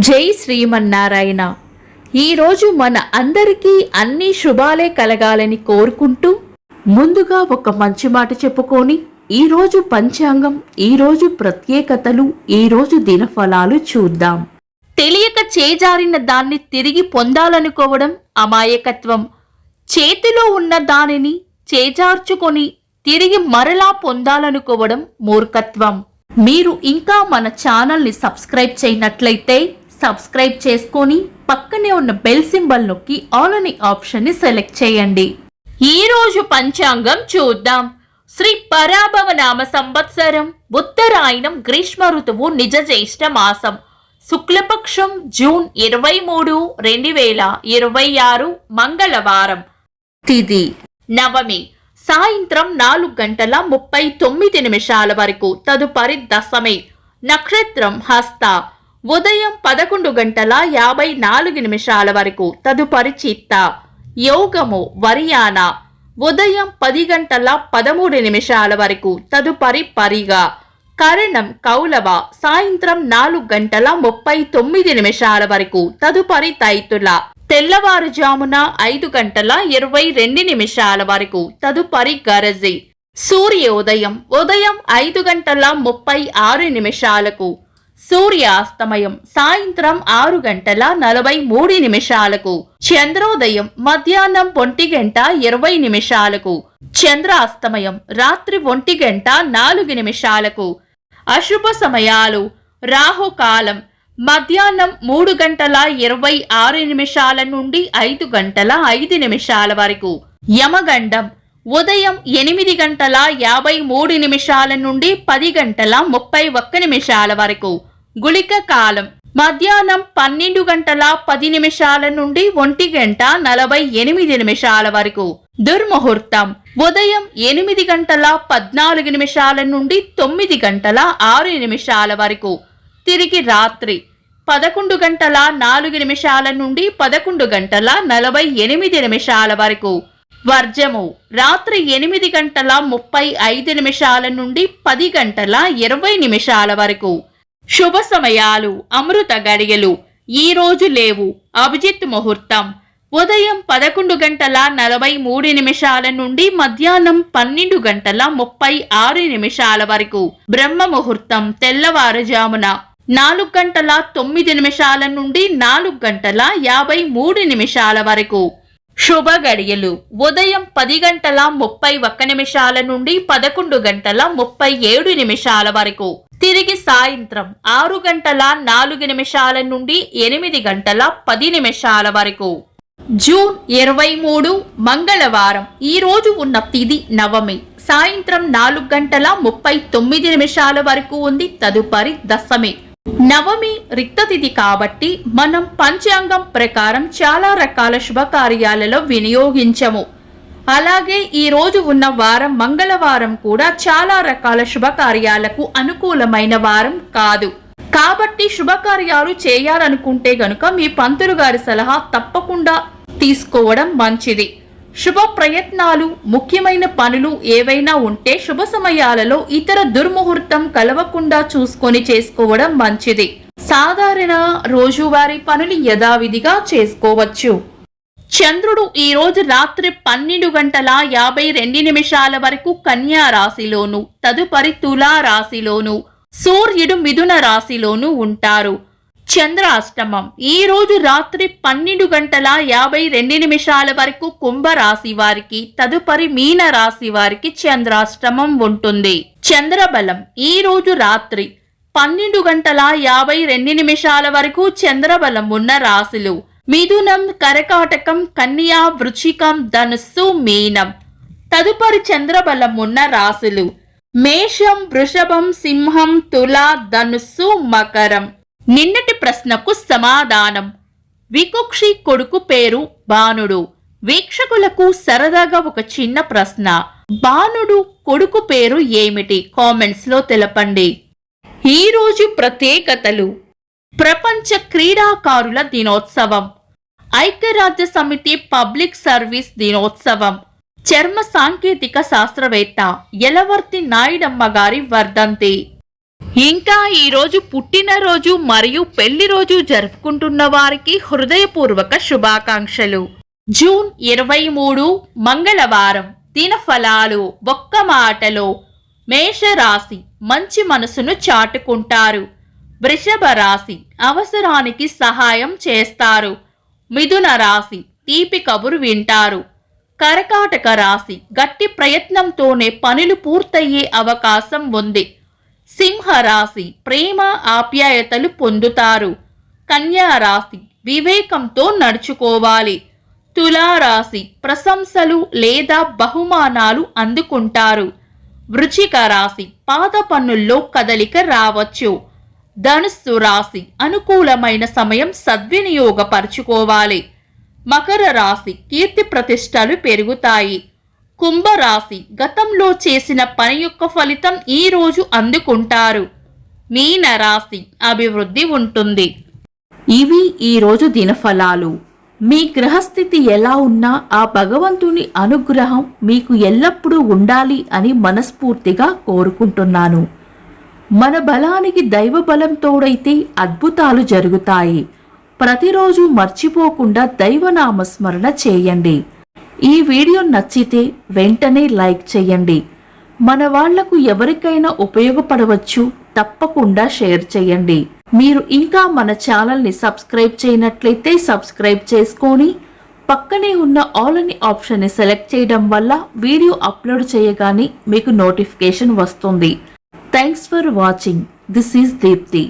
జై శ్రీమన్నారాయణ. ఈరోజు మన అందరికీ అన్ని శుభాలే కలగాలని కోరుకుంటూ ముందుగా ఒక మంచి మాట చెప్పుకొని ఈరోజు పంచాంగం, ఈరోజు ప్రత్యేకతలు, ఈరోజు దినఫలాలు చూద్దాం. తెలియక చేజారిన దాన్ని తిరిగి పొందాలనుకోవడం అమాయకత్వం. చేతిలో ఉన్న దానిని చేజార్చుకొని తిరిగి మరలా పొందాలనుకోవడం మూర్ఖత్వం. మీరు ఇంకా మన ఛానల్ని సబ్స్క్రైబ్ చేయనట్లయితే సబ్స్క్రైబ్ చేసుకొని పక్కనే ఉన్న బెల్ సింబల్ నొక్కి ఆల్ అనే ఆప్షన్ ని సెలెక్ట్ చేయండి. ఈ రోజు పంచాంగం చూద్దాం. శ్రీ పరాభవ నామ సంవత్సరం, ఉత్తరాయణం, గ్రీష్మ ఋతువు, నిజ జ్యేష్ఠ మాసం, శుక్లపక్షం, జూన్ 23, 2026 మంగళవారం. తిథి నవమి, సాయంత్రం 4:39 వరకు. తదుపరి దశమి. నక్షత్రం హస్త. ఉదయం 11:54 వరకు. తదుపరి చిత్త. యోగము వరియాన. ఉదయం 10:13 వరకు. తదుపరి పరిగ. కరణం కౌలవ. సాయంత్రం 4:39 వరకు. తదుపరి తైతుల. తెల్లవారుజామున 5:22 వరకు. తదుపరి గరజి. సూర్యోదయం ఉదయం 5:36. సూర్యాస్తమయం సాయంత్రం 6:43. చంద్రోదయం మధ్యాహ్నం 1:20. చంద్రాస్తమయం రాత్రి 1:04. అశుభ సమయాలు. రాహుకాలం మధ్యాహ్నం 3:26 నుండి 5:05 వరకు. యమగండం ఉదయం 8:53 నుండి 10:31 వరకు. గుళిక కాలం మధ్యాహ్నం 12:10 నుండి 1:48 వరకు. దుర్ముహూర్తం ఉదయం 8:14 నుండి 9:06 వరకు. తిరిగి రాత్రి 11:04 నుండి 11:48 వరకు. వర్జము రాత్రి 8:35 నుండి 10:20 వరకు. శుభ సమయాలు. అమృత గడియలు ఈ రోజు లేవు. అభిజిత్ ముహూర్తం ఉదయం 11:43 నుండి మధ్యాహ్నం 12:36 వరకు. బ్రహ్మ ముహూర్తం తెల్లవారుజామున 4:09 నుండి 4:53 వరకు. శుభ గడియలు ఉదయం 10:31 నుండి 11:37 వరకు. తిరిగి సాయంత్రం 6:04 నుండి 8:10 వరకు. జూన్ 23 మంగళవారం. ఈ రోజు ఉన్న తిథి నవమి. సాయంత్రం 4:39 వరకు ఉంది. తదుపరి దశమి. నవమి రిక్త తిథి కాబట్టి మనం పంచాంగం ప్రకారం చాలా రకాల శుభకార్యాలలో వినియోగించము. అలాగే ఈ రోజు ఉన్న వారం మంగళవారం కూడా చాలా రకాల శుభకార్యాలకు అనుకూలమైన వారం కాదు. కాబట్టి శుభకార్యాలు చేయాలనుకుంటే గనుక మీ పంతులు గారి సలహా తప్పకుండా తీసుకోవడం మంచిది. శుభ ప్రయత్నాలు, ముఖ్యమైన పనులు ఏవైనా ఉంటే శుభ సమయాలలో ఇతర దుర్ముహూర్తం కలవకుండా చూసుకొని చేసుకోవడం మంచిది. సాధారణ రోజువారీ పనులు యథావిధిగా చేసుకోవచ్చు. చంద్రుడు ఈ రోజు రాత్రి 12:52 వరకు కన్యా రాశిలోను, తదుపరి తులా రాశిలోను, సూర్యుడు మిథున రాశిలోను ఉంటారు. చంద్రాష్టమం ఈ రోజు రాత్రి 12:52 వరకు కుంభరాశి వారికి, తదుపరి మీన రాశి వారికి చంద్రాష్టమం ఉంటుంది. చంద్రబలం ఈ రోజు రాత్రి 12:52 వరకు చంద్రబలం ఉన్న రాశులు మిథునం, కరకాటకం, కన్యా, వృశ్చికం, ధనుస్సు, మీనం. తదుపరి చంద్రబలం ఉన్న రాశులు మేషం, వృషభం, సింహం, తుల, ధనుస్సు, మకరం. నిన్నటి ప్రశ్నకు సమాధానం. వికుక్షి కొడుకు పేరు బాణుడు. వీక్షకులకు సరదాగా ఒక చిన్న ప్రశ్న. బాణుడు కొడుకు పేరు ఏమిటి? కామెంట్స్ లో తెలపండి. ఈ రోజు ప్రత్యేకతలు. ప్రపంచ క్రీడాకారుల దినోత్సవం, ఐక్యరాజ్య సమితి పబ్లిక్ సర్వీస్ దినోత్సవం, చర్మ సాంకేతిక శాస్త్రవేత్త యలవర్తి నాయుడమ్మ గారి వర్ధంతి. ఇంకా ఈరోజు పుట్టినరోజు మరియు పెళ్లి రోజు జరుపుకుంటున్న వారికి హృదయపూర్వక శుభాకాంక్షలు. జూన్ 23 మంగళవారం. దినఫలాలు. ఒక్క మాటలో మేషరాశి మంచి మనసును చాటుకుంటారు. వృషభ రాశి అవసరానికి సహాయం చేస్తారు. మిథున రాశి తీపి కబురు వింటారు. కర్కాటక రాశి గట్టి ప్రయత్నంతోనే పనులు పూర్తయ్యే అవకాశం ఉంది. సింహరాశి ప్రేమ ఆప్యాయతలు పొందుతారు. కన్యా రాశి వివేకంతో నడుచుకోవాలి. తులారాశి ప్రశంసలు లేదా బహుమానాలు అందుకుంటారు. వృశ్చిక రాశి పాత పన్నుల్లో కదలిక రావచ్చు. ధనుస్సు రాశి అనుకూలమైన సమయం సద్వినియోగపరుచుకోవాలి. మకర రాశి కీర్తి ప్రతిష్టలు పెరుగుతాయి. కుంభరాశి గతంలో చేసిన పని యొక్క ఫలితం ఈ రోజు అందుకుంటారు. మీన రాశి అభివృద్ధి ఉంటుంది. ఇవి ఈరోజు దినఫలాలు. మీ గ్రహస్థితి ఎలా ఉన్నా ఆ భగవంతుని అనుగ్రహం మీకు ఎల్లప్పుడూ ఉండాలి అని మనస్ఫూర్తిగా కోరుకుంటున్నాను. మన బలానికి దైవ బలం తోడైతే అద్భుతాలు జరుగుతాయి. ప్రతిరోజు మర్చిపోకుండా దైవనామస్మరణ చేయండి. ఈ వీడియో నచ్చితే వెంటనే లైక్ చేయండి. మన వాళ్లకు ఎవరికైనా ఉపయోగపడవచ్చు. తప్పకుండా షేర్ చేయండి. మీరు ఇంకా మన ఛానల్ని సబ్స్క్రైబ్ చేయనట్లయితే సబ్స్క్రైబ్ చేసుకొని పక్కనే ఉన్న ఆల్ అని ఆప్షన్ని సెలెక్ట్ చేయడం వల్ల వీడియో అప్లోడ్ చేయగానే మీకు నోటిఫికేషన్ వస్తుంది. Thanks for watching. This is Deepti.